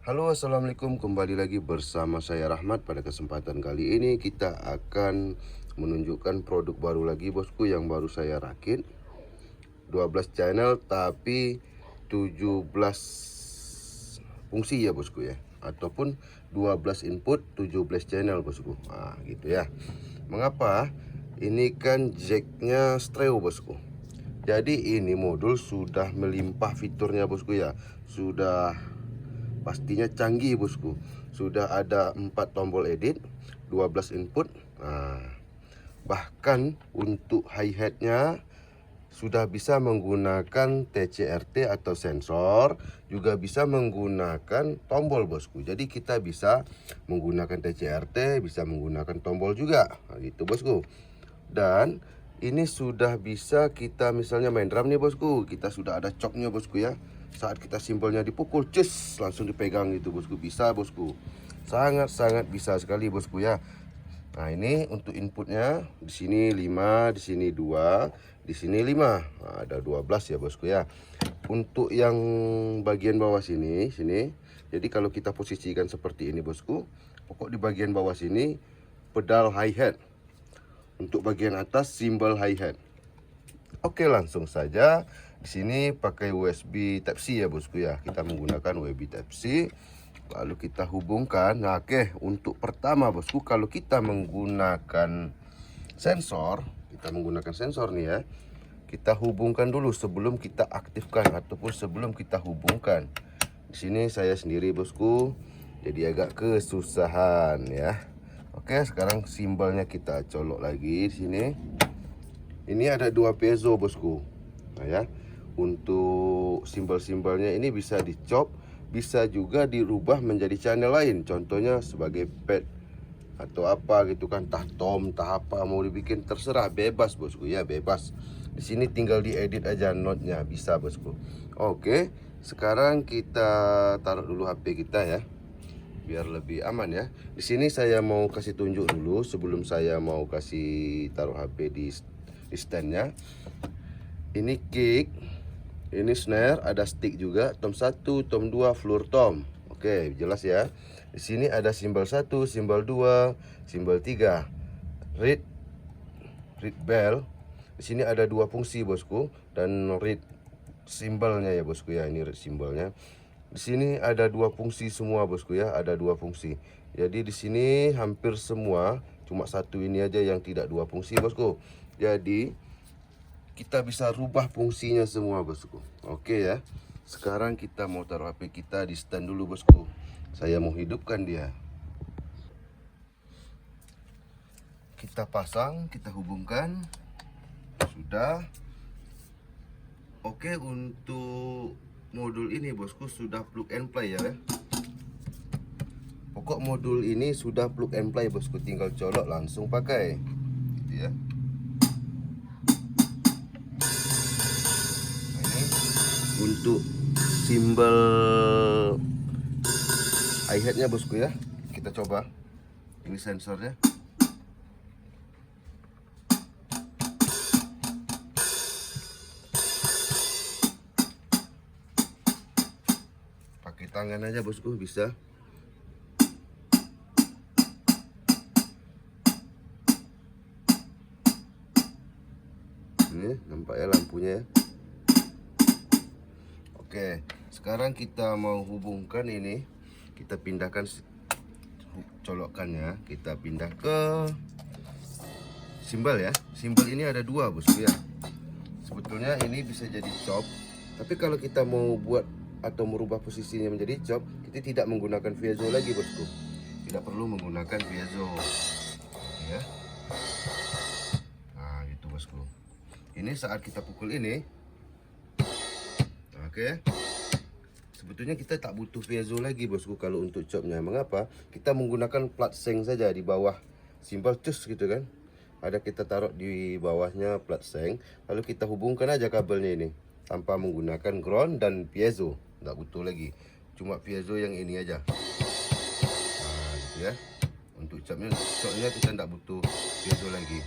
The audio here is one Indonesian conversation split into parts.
Halo, assalamualaikum, kembali lagi bersama saya Rahmat. Pada kesempatan kali ini kita akan menunjukkan produk baru lagi bosku, yang baru saya rakit. 12 channel tapi 17 fungsi ya bosku ya, ataupun 12 input 17 channel bosku. Nah gitu ya. Mengapa? Ini kan jacknya stereo bosku. Jadi ini modul sudah melimpah fiturnya bosku ya. Sudah pastinya canggih bosku. Sudah ada 4 tombol edit, 12 input. Nah, bahkan untuk hi-hatnya sudah bisa menggunakan TCRT atau sensor, juga bisa menggunakan tombol bosku. Jadi kita bisa menggunakan TCRT, bisa menggunakan tombol juga. Nah, gitu bosku. Dan ini sudah bisa kita misalnya main drum nih bosku, kita sudah ada choknya bosku ya. Saat kita simbolnya dipukul, cus, langsung dipegang gitu bosku. Bisa bosku, sangat-sangat bisa sekali bosku ya. Nah ini untuk inputnya, di sini 5, di sini 2, di sini 5. Nah, ada 12 ya bosku ya. Untuk yang bagian bawah sini, jadi kalau kita posisikan seperti ini bosku, pokok di bagian bawah sini pedal hi-hat. Untuk bagian atas simbol hi-hat. Oke, langsung saja. Di sini pakai USB Type C ya bosku ya. Kita menggunakan USB Type C. Lalu kita hubungkan. Nah, oke, untuk pertama bosku, kalau kita menggunakan sensor, nih ya. Kita hubungkan dulu sebelum kita aktifkan ataupun sebelum kita hubungkan. Di sini saya sendiri bosku, jadi agak kesusahan ya. Oke, sekarang simbolnya kita colok lagi di sini. Ini ada 2 piezo bosku. Nah ya, untuk simbol-simbolnya ini bisa dicop, bisa juga dirubah menjadi channel lain. Contohnya sebagai pad atau apa gitu kan, tah tom, tah apa mau dibikin terserah, bebas bosku ya, bebas. Di sini tinggal diedit aja notnya, bisa bosku. Oke, sekarang kita taruh dulu HP kita ya, biar lebih aman ya. Di sini saya mau kasih tunjuk dulu sebelum saya mau kasih taruh HP di standnya. Ini kick, ini snare, ada stick juga, tom 1, tom 2, floor tom. Oke, jelas ya. Di sini ada simbol 1, simbol 2, simbol 3. Read bell. Di sini ada 2 fungsi bosku, dan read simbolnya ya bosku ya, ini read simbolnya. Di sini ada 2 fungsi semua bosku ya, ada 2 fungsi. Jadi di sini hampir semua, cuma satu ini aja yang tidak 2 fungsi bosku. Jadi kita bisa rubah fungsinya semua bosku. Oke ya. Sekarang kita mau taruh HP kita di stand dulu bosku. Saya mau hidupkan dia. Kita pasang, kita hubungkan. Sudah. Oke, untuk modul ini bosku sudah plug and play ya. Pokok modul ini sudah plug and play bosku, tinggal colok langsung pakai. Gitu ya. Nah, ini untuk simbol hi-hatnya bosku ya. Kita coba. Ini sensornya. Pakai tangan aja bosku bisa. Ini nampak ya lampunya ya. Oke, sekarang kita mau hubungkan ini. Kita pindahkan colokannya, kita pindah ke simbol ya. Simbol ini ada 2 bosku ya. Sebetulnya ini bisa jadi chop, tapi kalau kita mau buat atau merubah posisinya menjadi chop, kita tidak menggunakan piezo lagi bosku. Tidak perlu menggunakan piezo ya. Nah gitu bosku. Ini saat kita pukul ini, oke, sebetulnya kita tak butuh piezo lagi bosku kalau untuk chopnya. Mengapa? Kita menggunakan plat seng saja di bawah simbol cus gitu kan. Ada kita taruh di bawahnya plat seng, lalu kita hubungkan aja kabelnya ini tanpa menggunakan ground dan piezo. Nggak butuh lagi, cuma piezo yang ini aja. Nah gitu ya. Untuk chopnya kita nggak butuh piezo lagi.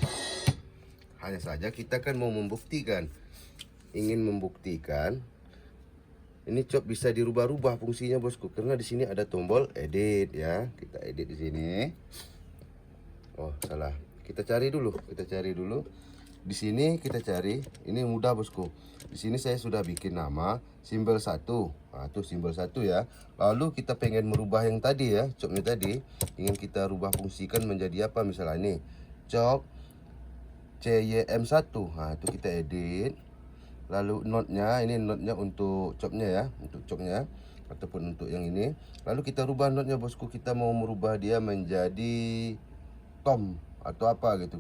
Hanya saja kita kan mau membuktikan, ingin membuktikan Ini chop bisa dirubah-rubah fungsinya bosku, karena di sini ada tombol edit ya. Kita edit di sini. Oh, salah. Kita cari dulu. Di sini kita cari, ini mudah bosku. Di sini saya sudah bikin nama simbol 1. Nah, itu simbol 1 ya. Lalu kita pengen merubah yang tadi ya, chopnya tadi, ingin kita rubah fungsikan menjadi apa? Misalnya ini, chop CYM1. Nah, itu kita edit. Lalu notnya, ini notnya untuk chopnya ya, untuk chopnya ataupun untuk yang ini. Lalu kita rubah notnya bosku, kita mau merubah dia menjadi tom atau apa gitu,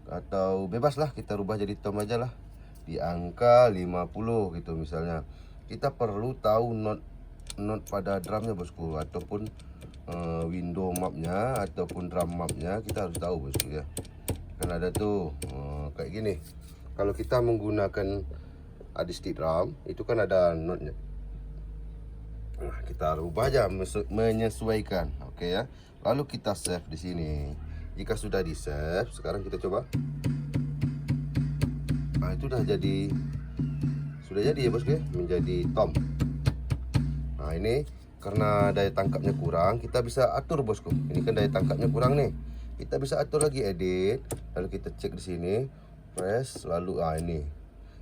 atau bebas lah, kita rubah jadi tom aja lah di angka 50 gitu misalnya. Kita perlu tahu not pada drumnya bosku, ataupun window mapnya ataupun drum mapnya, kita harus tahu bosku ya. Kan ada tuh kayak gini. Kalau kita menggunakan adistik drum itu kan ada notnya. Nah, kita rubah aja menyesuaikan, oke ya. Lalu kita save di sini. Jika sudah di save, sekarang kita coba. Nah, itu sudah jadi ya bosku ya, menjadi tom. Nah, ini karena daya tangkapnya kurang, kita bisa atur bosku. Ini kan daya tangkapnya kurang nih. Kita bisa atur lagi, edit. Lalu kita cek di sini, press, lalu ini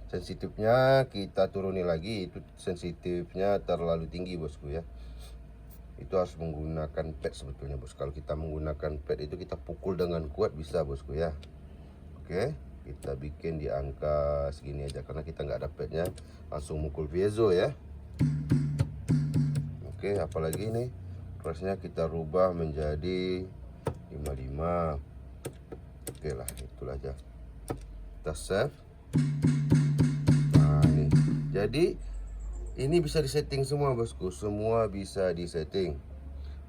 sensitifnya kita turuni lagi. Itu sensitifnya terlalu tinggi bosku ya. Itu harus menggunakan pad sebetulnya bos. Kalau kita menggunakan pad itu kita pukul dengan kuat bisa bosku ya. Oke, kita bikin di angka segini aja karena kita nggak ada padnya, langsung mukul piezo ya. Oke, apalagi ini pressnya kita rubah menjadi 55. Oke lah, itulah aja. Kita save. Nah, ini jadi ini bisa disetting semua bosku, semua bisa disetting.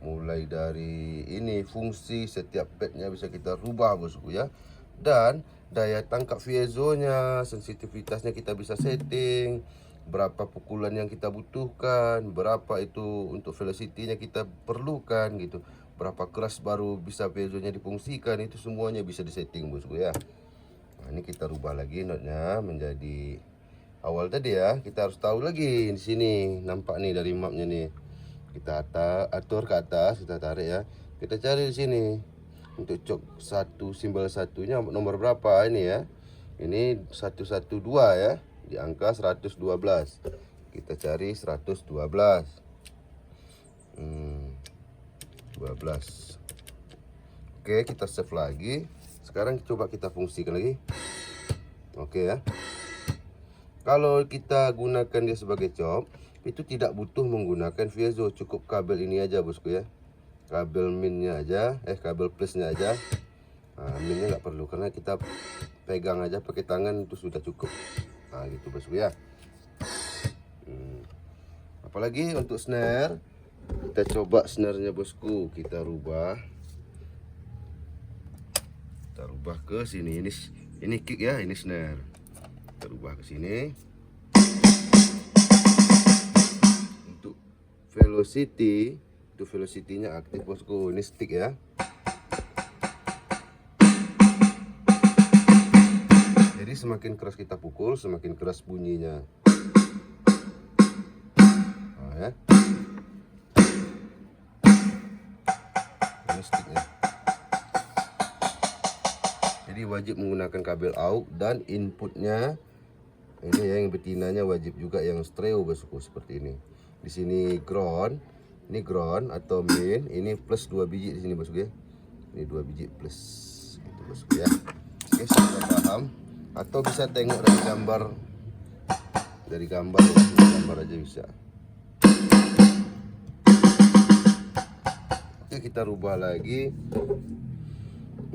Mulai dari ini fungsi setiap padnya bisa kita rubah bosku ya. Dan daya tangkap piezonya, sensitivitasnya kita bisa setting. Berapa pukulan yang kita butuhkan, berapa itu untuk velocity-nya kita perlukan gitu. Berapa keras baru bisa piezonya difungsikan, itu semuanya bisa disetting bosku ya. Nah, ini kita rubah lagi notnya menjadi awal tadi ya. Kita harus tahu lagi di sini, nampak nih dari mapnya nih. Kita atur ke atas, kita tarik ya. Kita cari di sini untuk chop satu, simbol satunya nomor berapa ini ya. Ini 112 ya, di angka 112. Kita cari 112. 12. Oke, kita save lagi. Sekarang coba kita fungsikan lagi. Oke ya. Kalau kita gunakan dia sebagai chop, itu tidak butuh menggunakan piezo, cukup kabel ini aja bosku ya. Kabel minnya aja, kabel plusnya aja. Nah, minnya nggak perlu karena kita pegang aja pakai tangan itu sudah cukup. Nah, gitu bosku ya. Apalagi untuk snare, kita coba snare-nya bosku, kita rubah. Kita rubah ke sini. Ini kick ya, ini snare. Kita rubah ke sini. Untuk velocity, itu velocity-nya aktif bosku. Ini stick ya. Jadi semakin keras kita pukul, semakin keras bunyinya. Nah, ya. Ini sticknya. Jadi wajib menggunakan kabel AUX dan inputnya ini ya, yang betinanya wajib juga yang stereo bosku seperti ini. Di sini ground, ini ground atau main, ini plus 2 biji di sini bosku ya. Ini 2 biji plus gitu bosku ya. Oke, sudah paham? Atau bisa tengok dari gambar, ya, gambar aja bisa. Oke, kita rubah lagi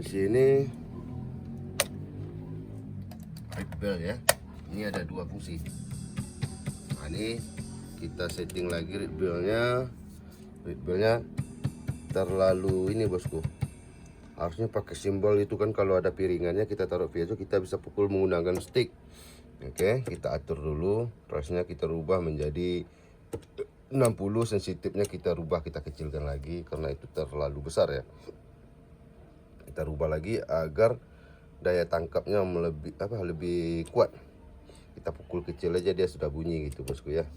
di sini bell ya. Ini ada dua fungsi. Nah, ini kita setting lagi read bellnya terlalu ini bosku. Harusnya pakai simbol itu kan, kalau ada piringannya kita taruh piezo, kita bisa pukul menggunakan stick. Oke, kita atur dulu, pressnya kita rubah menjadi 60, sensitifnya kita rubah, kita kecilkan lagi karena itu terlalu besar ya. Kita rubah lagi agar daya tangkapnya lebih kuat. Kita pukul kecil aja dia sudah bunyi gitu bosku ya.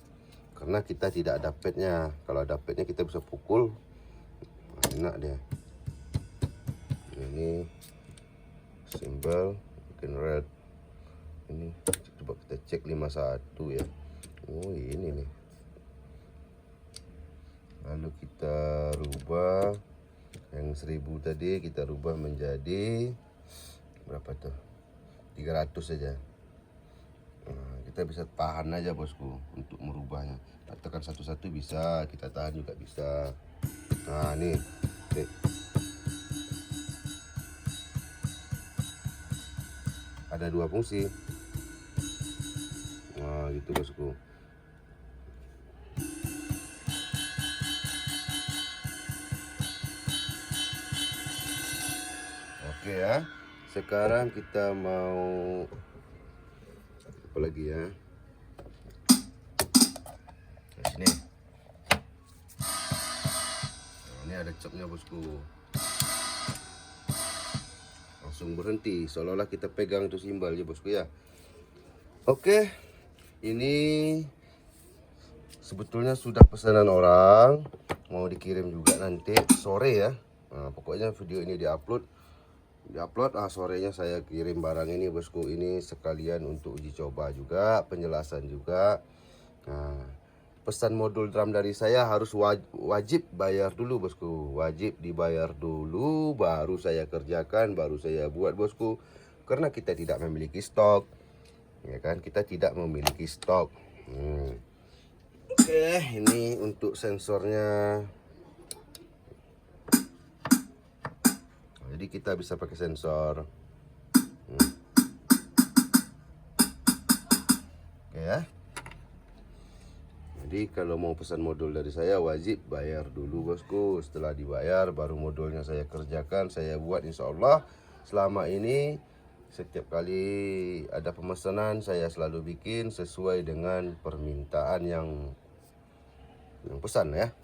karena kita tidak ada padnya. Kalau ada padnya kita bisa pukul, enak dia. Ini simbol bikin red. Ini coba kita cek 51 ya. Oh ini nih. Lalu kita rubah yang 1000 tadi, kita rubah menjadi berapa tuh, 300 saja. Nah, kita bisa tahan aja bosku untuk merubahnya. Tekan satu-satu bisa, kita tahan juga bisa. Nah nih, ada 2 fungsi. Nah gitu bosku. Oke ya, sekarang kita mau apa lagi ya? Nah, sini. Nah, ini ada capnya bosku. Langsung berhenti, seolah-olah kita pegang itu simbol ya bosku ya. Oke, ini sebetulnya sudah pesanan orang, mau dikirim juga nanti sore ya. Nah, pokoknya video ini diupload sorenya saya kirim barang ini bosku. Ini sekalian untuk uji coba juga, penjelasan juga. Nah, pesan modul drum dari saya harus wajib bayar dulu bosku, wajib dibayar dulu, baru saya kerjakan, baru saya buat bosku, karena kita tidak memiliki stok ya kan, kita tidak memiliki stok. Oke, ini untuk sensornya. Jadi kita bisa pakai sensor. Oke ya. Jadi kalau mau pesan modul dari saya wajib bayar dulu bosku. Setelah dibayar baru modulnya saya kerjakan, saya buat, insya Allah. Selama ini setiap kali ada pemesanan saya selalu bikin sesuai dengan permintaan yang pesan ya.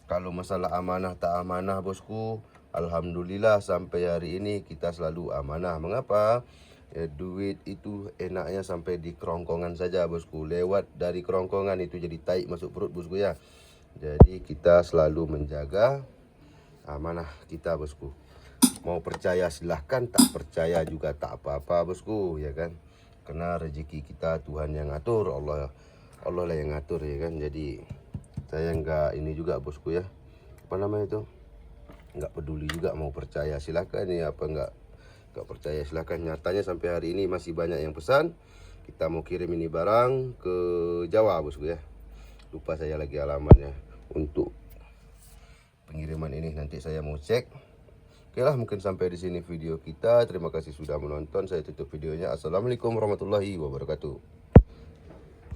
Kalau masalah amanah tak amanah bosku, alhamdulillah sampai hari ini kita selalu amanah. Mengapa? Ya, duit itu enaknya sampai di kerongkongan saja bosku. Lewat dari kerongkongan itu jadi tai masuk perut bosku ya. Jadi kita selalu menjaga amanah kita bosku. Mau percaya silahkan, tak percaya juga tak apa-apa bosku ya kan. Karena rezeki kita Tuhan yang ngatur, Allah lah yang ngatur ya kan. Jadi saya nggak ini juga bosku ya, apa namanya itu, nggak peduli juga mau percaya silahkan ya, apa nggak percaya silahkan. Nyatanya sampai hari ini masih banyak yang pesan. Kita mau kirim ini barang ke Jawa bosku ya, lupa saya lagi alamatnya untuk pengiriman ini, nanti saya mau cek. Oke lah, mungkin sampai di sini video kita. Terima kasih sudah menonton, saya tutup videonya. Assalamualaikum warahmatullahi wabarakatuh.